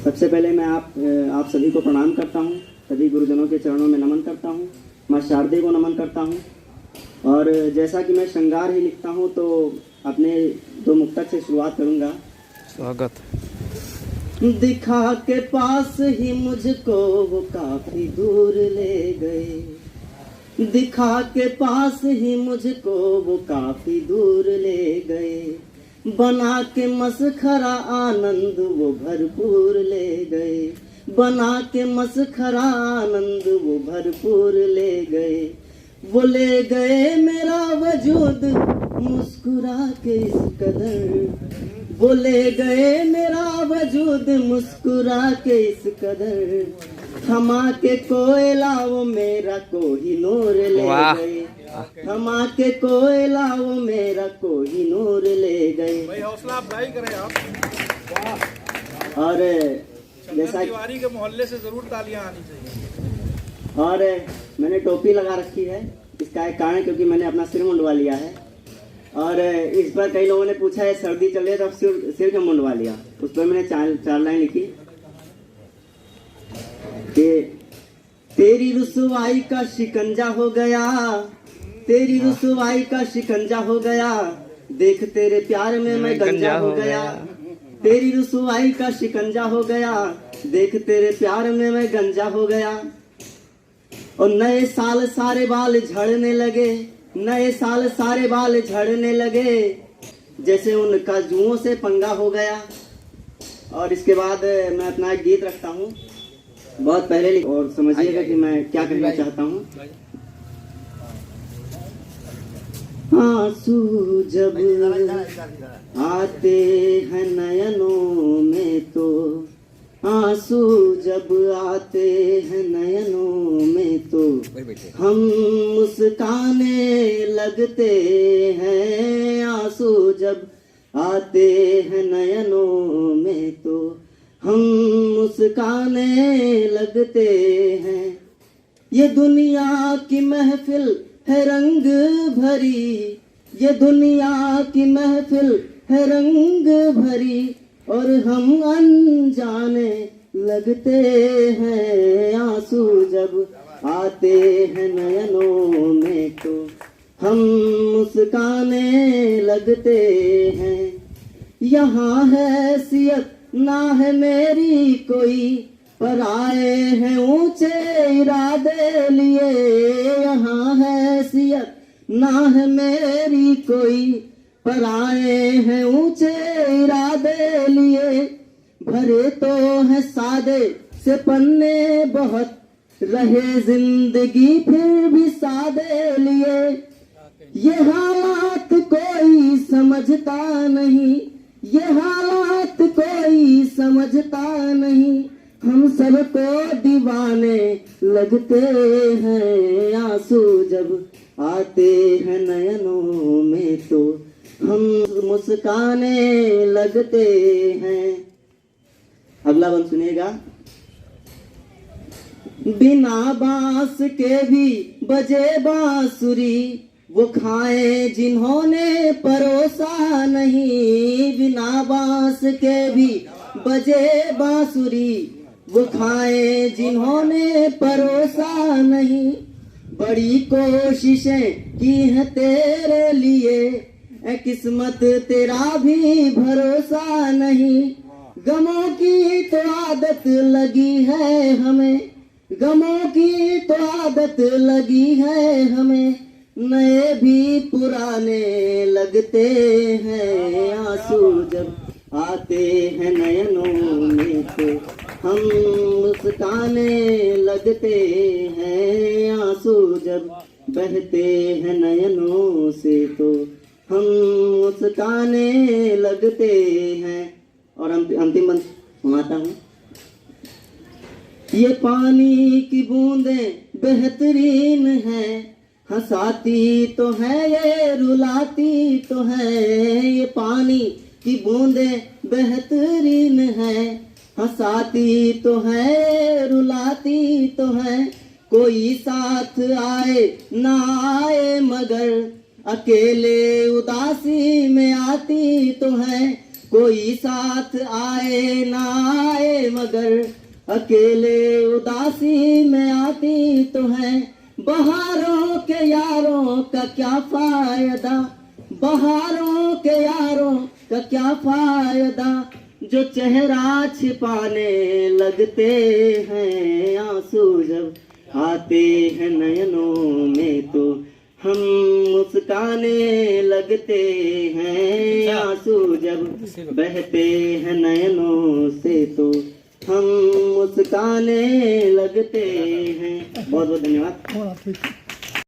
सबसे पहले मैं आप सभी को प्रणाम करता हूँ, सभी गुरुजनों के चरणों में नमन करता हूँ, माँ शारदे को नमन करता हूँ। और जैसा कि मैं श्रृंगार ही लिखता हूँ तो अपने दो मुक्तक से शुरुआत करूँगा। स्वागत। दिखा के पास ही मुझको वो काफी दूर ले गए, दिखा के पास ही मुझको वो काफी दूर ले गए, बना के मसखरा आनंद वो भरपूर ले गए, बना के मसखरा आनंद वो भरपूर ले गए। वो ले गए मेरा वजूद मुस्कुरा के इस कदर, वो ले गए मेरा वजूद मुस्कुरा के इस कदर, थमा के कोयला वो मेरा कोहिनूर ले गए, थमा के कोयला वो मेरा कोहिनूर ले गए। भाई हौसला अफजाई करें आप। और जैसा तिवारी के मोहल्ले से जरूर तालियां आनी चाहिए। और मैंने टोपी लगा रखी है, इसका एक कारण क्योंकि मैंने अपना सिर मुंडवा लिया है। और इस पर कई लोगों ने पूछा है सर्दी चल रही है तो अब सिर क्यों मुंडवा लिया। उस पर मैंने चार लाइन लिखी कि तेरी रुसवाई का शिकंजा हो गया, तेरी रुसवाई का शिकंजा हो गया, देख तेरे प्यार में मैं गंजा हो गया, तेरी रुसवाई का शिकंजा हो गया, देख तेरे प्यार में मैं गंजा हो गया। और नए साल सारे बाल झड़ने लगे, नए साल सारे बाल झड़ने लगे, जैसे उनका जुओं से पंगा हो गया। और इसके बाद मैं अपना एक गीत रखता हूँ, बहुत पहले, और समझिएगा कि मैं क्या कहना चाहता हूँ। आंसू जब आते हैं नयनों में तो, आंसू जब आते हैं नयनों में तो हम मुस्काने लगते हैं, आंसू जब आते हैं नयनों में तो हम मुस्काने लगते हैं। ये दुनिया की महफिल है रंग भरी, ये दुनिया की महफिल है रंग भरी, और हम अनजाने लगते हैं, आंसू जब आते हैं नयनों में तो हम मुस्काने लगते हैं। यहाँ हैसियत ना है मेरी कोई, पर आए हैं ऊंचे इरादे लिए, यहाँ हैसियत ना है मेरी कोई, पर आए हैं ऊंचे इरादे लिए। भरे तो है सादे से पन्ने बहुत, रहे जिंदगी फिर भी सादे लिए। ये हालात कोई समझता नहीं, ये हालात कोई समझता नहीं, हम सबको दीवाने लगते हैं, आंसू जब आते हैं नयनों में तो हम मुस्काने लगते हैं। अगला बंद सुनिएगा। बिना बांस के भी बजे बांसुरी, वो खाए जिन्होंने परोसा नहीं, बिना बांस के भी बजे बांसुरी, वो खाए जिन्होंने परोसा नहीं। बड़ी कोशिशें की है तेरे लिए, ए किस्मत तेरा भी भरोसा नहीं। गमों की तो आदत लगी है हमें, गमों की तो आदत लगी है हमें, नए भी पुराने लगते हैं, आंसू जब आते हैं नयनों में तो हम मुस्काने लगते हैं, आंसू जब बहते हैं नयनों से तो हम मुस्काने लगते हैं। और अंतिम बंद सुनाता हूँ। ये पानी की बूंदें बेहतरीन है, हंसाती तो है ये रुलाती तो है, ये पानी की बूंदें बेहतरीन है, हंसाती तो है रुलाती तो है। कोई साथ आए ना आए मगर अकेले उदासी में आती तो है, कोई साथ आए ना आए मगर अकेले उदासी में आती तो है। बहारों के यारों का क्या फायदा, बहारों के यारों का क्या फायदा, जो चेहरा छिपाने लगते हैं। आंसू जब आते हैं नयनों में तो हम मुस्काने लगते हैं। आंसू जब बहते हैं नयनों से तो हम मुस्काने लगते हैं। बहुत बहुत धन्यवाद।